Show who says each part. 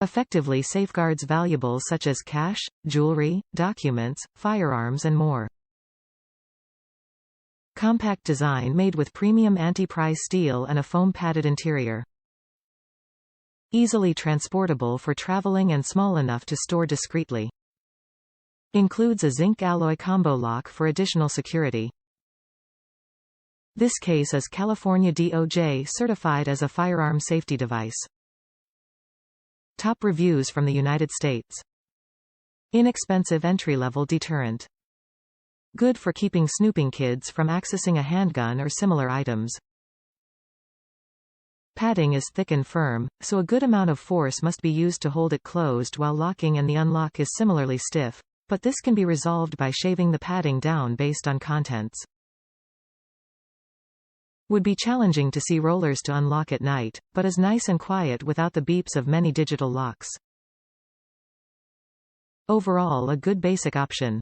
Speaker 1: Effectively safeguards valuables such as cash, jewelry, documents, firearms and more. Compact design made with premium anti-pry steel and a foam-padded interior. Easily transportable for traveling and small enough to store discreetly. Includes a zinc alloy combo lock for additional security. This case is California DOJ certified as a firearm safety device. Top reviews from the United States. Inexpensive entry-level deterrent. Good for keeping snooping kids from accessing a handgun or similar items. Padding is thick and firm, so a good amount of force must be used to hold it closed while locking, and the unlock is similarly stiff, but this can be resolved by shaving the padding down based on contents. Would be challenging to see rollers to unlock at night, but is nice and quiet without the beeps of many digital locks. Overall a good basic option.